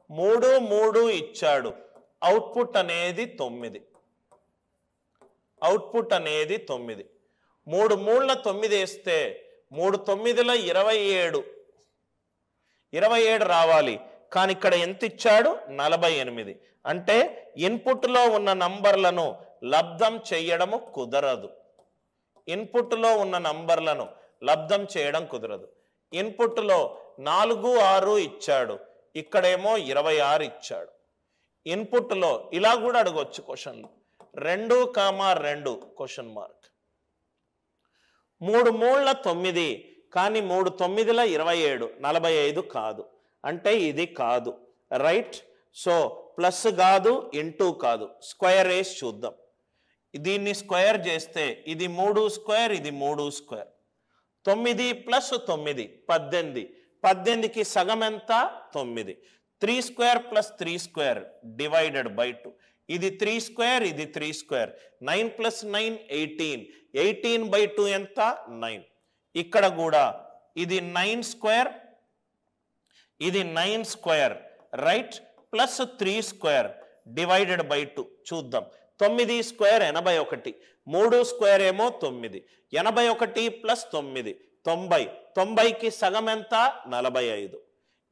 3 3 ఇచ్చాడు. అవుట్పుట్ అనేది 9. అవుట్పుట్ అనేది 9. 3 3ల 9 వేస్తే 3 9ల 27. 27 రావాలి. కానీ ఇక్కడ ఎంత ఇచ్చాడు? 48. అంటే ఇన్పుట్లో ఉన్న నంబర్లను లబ్ధం చేయడము కుదరదు. ఇన్పుట్లో ఉన్న నంబర్లను లబ్ధం చేయడం కుదరదు. ఇన్పుట్లో 4 6 ఇచ్చాడు, ఇక్కడేమో 26 ఇచ్చాడు. ఇన్పుట్లో ఇలా కూడా అడగవచ్చు క్వశ్చన్లు. 2, 2 క్వశ్చన్ మార్క్. 3 3ల 9 కానీ 3 9ల 27, 45 కాదు. అంటే ఇది కాదు, రైట్? సో ప్లస్ కాదు, ఇంటూ కాదు, స్క్వేర్ వేసి చూద్దాం. దీన్ని స్క్వేర్ చేస్తే ఇది 3 స్క్వేర్, ఇది 3 స్క్వేర్. 9 ప్లస్ 9 18. 18కి సగం ఎంత? 9. 3 square plus 3 square divided by 2. ఇది 3 స్క్వేర్, ఇది 3 స్క్వేర్. 9 ప్లస్ 9 18. 18 బై 2 ఎంత? 9. ఇక్కడ కూడా ఇది 9 స్క్వేర్, ఇది 9 square, right? Plus 3 square divided by 2. చూద్దాం. 9 స్క్వేర్ 81. 3 స్క్వేర్ ఏమో 9. 81 ప్లస్ 9 90. 90కి సగం ఎంత? 45.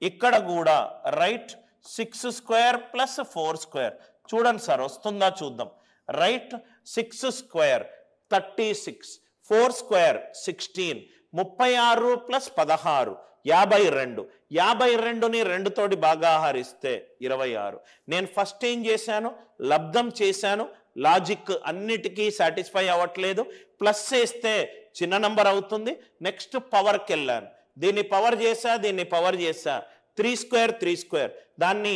ఇక్కడ కూడా రైట్. 6 square plus 4 square. చూడండి సార్ వస్తుందా చూద్దాం. రైట్? 6 స్క్వేర్ 36. 4 స్క్వేర్ 16. 36 ప్లస్ 16 52. 52ని 2 తోటి బాగా హరిస్తే 26. నేను ఫస్ట్ ఏం చేశాను? లబ్ధం చేశాను. లాజిక్ అన్నిటికీ సాటిస్ఫై అవ్వట్లేదు. ప్లస్ చేస్తే చిన్న నంబర్ అవుతుంది. నెక్స్ట్ పవర్కి వెళ్ళాను. దీన్ని పవర్ చేసా, దీన్ని పవర్ చేసా. 3 స్క్వేర్ 3 స్క్వేర్. దాన్ని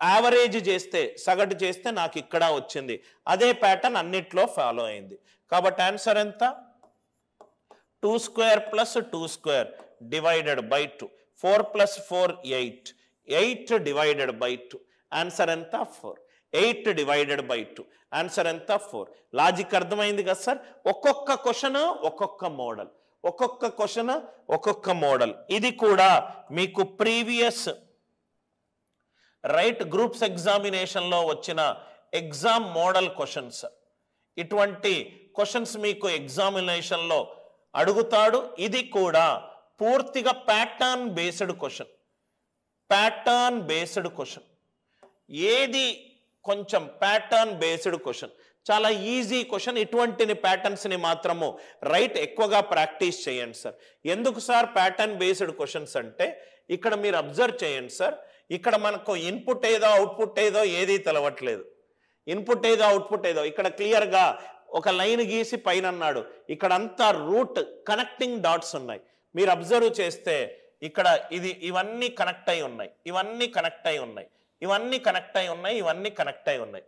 యావరేజ్ చేస్తే, సగటు చేస్తే నాకు ఇక్కడ వచ్చింది. అదే ప్యాటర్న్ అన్నిట్లో ఫాలో అయింది. కాబట్టి ఆన్సర్ ఎంత? 2 square plus 2 square divided by 2. 4 plus 4 8. 8 divided by 2. Answer ఎంత? 4. 8 డివైడెడ్ బై 2. ఆన్సర్ ఎంత? 4. లాజిక్ అర్థమైంది కదా సార్? ఒక్కొక్క క్వశ్చన్ ఒక్కొక్క మోడల్, ఒక్కొక్క క్వశ్చన్ ఒక్కొక్క మోడల్. ఇది కూడా మీకు ప్రీవియస్ రైట్ గ్రూప్స్ ఎగ్జామినేషన్లో వచ్చిన ఎగ్జామ్ మోడల్ క్వశ్చన్స్. ఇటువంటి క్వశ్చన్స్ మీకు ఎగ్జామినేషన్లో అడుగుతాడు. ఇది కూడా పూర్తిగా pattern based question. Pattern based question. ఏది కొంచెం ప్యాటర్న్ బేస్డ్ క్వశ్చన్, చాలా ఈజీ క్వశ్చన్. ఇటువంటి ప్యాటర్న్స్ని మాత్రము రైట్ ఎక్కువగా ప్రాక్టీస్ చేయండి సార్. ఎందుకు సార్ ప్యాటర్న్ బేస్డ్ క్వశ్చన్స్ అంటే, ఇక్కడ మీరు అబ్జర్వ్ చేయండి సార్. ఇక్కడ మనకు ఇన్పుట్ ఏదో అవుట్పుట్ ఏదో ఏది తెలవట్లేదు. ఇన్పుట్ ఏదో అవుట్పుట్ ఏదో ఇక్కడ క్లియర్గా ఒక లైన్ గీసి పైన అన్నాడు. ఇక్కడ అంతా రూట్ కనెక్టింగ్ డాట్స్ ఉన్నాయి. మీరు అబ్జర్వ్ చేస్తే ఇక్కడ ఇవన్నీ కనెక్ట్ అయి ఉన్నాయి, ఇవన్నీ కనెక్ట్ అయి ఉన్నాయి, ఇవన్నీ కనెక్ట్ అయి ఉన్నాయి, ఇవన్నీ కనెక్ట్ అయి ఉన్నాయి.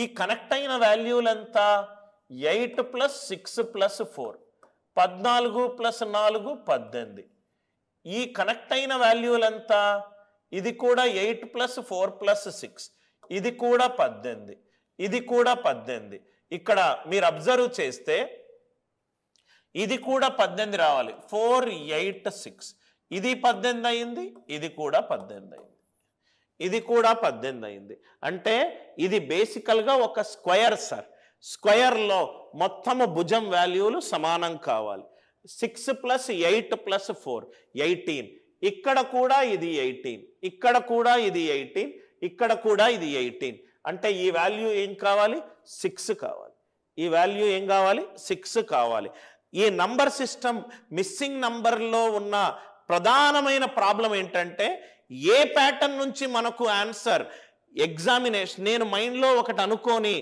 ఈ కనెక్ట్ అయిన వాల్యూలు ఎంత? 8 ప్లస్ 6 ప్లస్ 4 14 ప్లస్ 4 18. ఈ కనెక్ట్ అయిన వాల్యూలు ఎంత? ఇది కూడా 8 ప్లస్ 4 ప్లస్ 6. ఇది కూడా 18, ఇది కూడా 18. ఇక్కడ మీరు అబ్జర్వ్ చేస్తే ఇది కూడా 18 రావాలి. 4 8 6. ఇది 18 అయింది, ఇది కూడా 18 అయింది, ఇది కూడా 18 అయింది. అంటే ఇది బేసికల్గా ఒక స్క్వేర్ సార్. స్క్వేర్లో మొత్తము భుజం వాల్యూలు సమానం కావాలి. 6 ప్లస్ 8 ప్లస్ 4 18. ఇక్కడ కూడా ఇది 18, ఇక్కడ కూడా ఇది 18, ఇక్కడ కూడా ఇది 18. అంటే ఈ వాల్యూ ఏం కావాలి? 6 కావాలి. ఈ వాల్యూ ఏం కావాలి? 6 కావాలి. ఈ నంబర్ సిస్టమ్ మిస్సింగ్ నంబర్లో ఉన్న ప్రధానమైన ప్రాబ్లం ఏంటంటే, ఏ ప్యాటర్న్ నుంచి మనకు ఆన్సర్ ఎగ్జామినేషన్, నేను మైండ్లో ఒకటి అనుకొని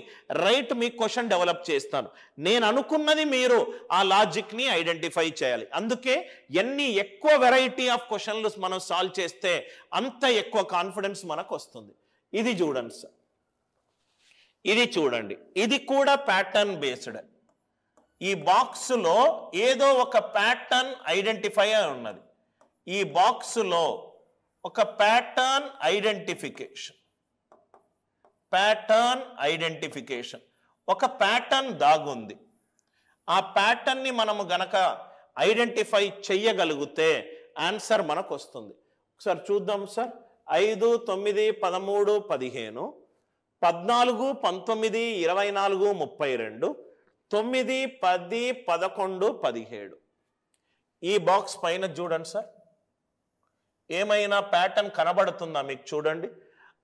రైట్ మీ క్వశ్చన్ డెవలప్ చేస్తాను. నేను అనుకున్నది మీరు ఆ లాజిక్ని ఐడెంటిఫై చేయాలి. అందుకే ఎన్ని ఎక్కువ వెరైటీ ఆఫ్ క్వశ్చన్లు మనం సాల్వ్ చేస్తే అంత ఎక్కువ కాన్ఫిడెన్స్ మనకు వస్తుంది. ఇది చూడండి సార్, ఇది చూడండి. ఇది కూడా ప్యాటర్న్ బేస్డ్. ఈ బాక్స్లో ఏదో ఒక ప్యాటర్న్ ఐడెంటిఫై అయి ఉన్నది. ఈ బాక్స్లో ఒక ప్యాటర్న్ ఐడెంటిఫికేషన్, ప్యాటర్న్ ఐడెంటిఫికేషన్, ఒక ప్యాటర్న్ దాగుంది. ఆ ప్యాటర్న్ని మనము గనక ఐడెంటిఫై చెయ్యగలిగితే ఆన్సర్ మనకు వస్తుంది. ఒకసారి చూద్దాం సార్. 5, 9, 13, 15, 14, 19, 24, 32, 9, 10, 11, 17. ఈ బాక్స్ పైన చూడండి సార్, ఏమైనా ప్యాటర్న్ కనబడుతుందా మీకు? చూడండి,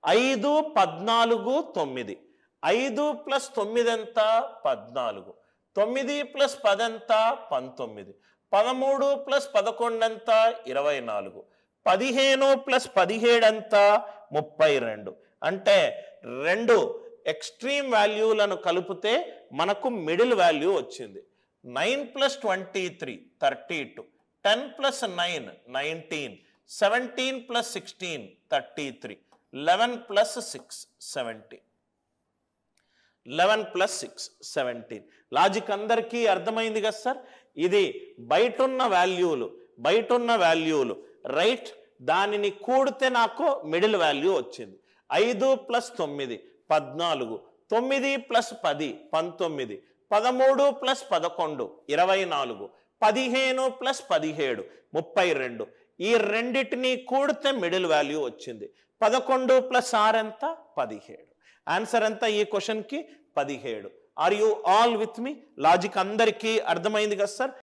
5, 14, 9. 5 + 9 ఎంత? 14. 9 + 10 ఎంత? 19. 13 + 11 ఎంత? 24. 15 + 17 ఎంత? 32. అంటే రెండు ఎక్స్ట్రీమ్ వాల్యూలను కలిపితే మనకు మిడిల్ వాల్యూ వచ్చింది. 9 + 23 32. 10 + 9 19. 17 + 16 33. 11 + 6 17. 11 + 6 17. లాజిక్ అందరికీ అర్థమైంది కదా సార్? ఇది బయటున్న వాల్యూలు రైట్, దానిని కూడితే నాకు మిడిల్ వాల్యూ వచ్చింది. 5 + 9 14. 9 + 10 19. 13 + 11 24. 15 + 17 32. ఈ రెండిటిని కూడితే మిడిల్ వాల్యూ వచ్చింది. 11 + 6 ఎంత? 17. ఆన్సర్ ఎంత ఈ క్వశ్చన్కి? 17. Are you all with me? Logic అందరికీ అర్థమైంది కదా సార్?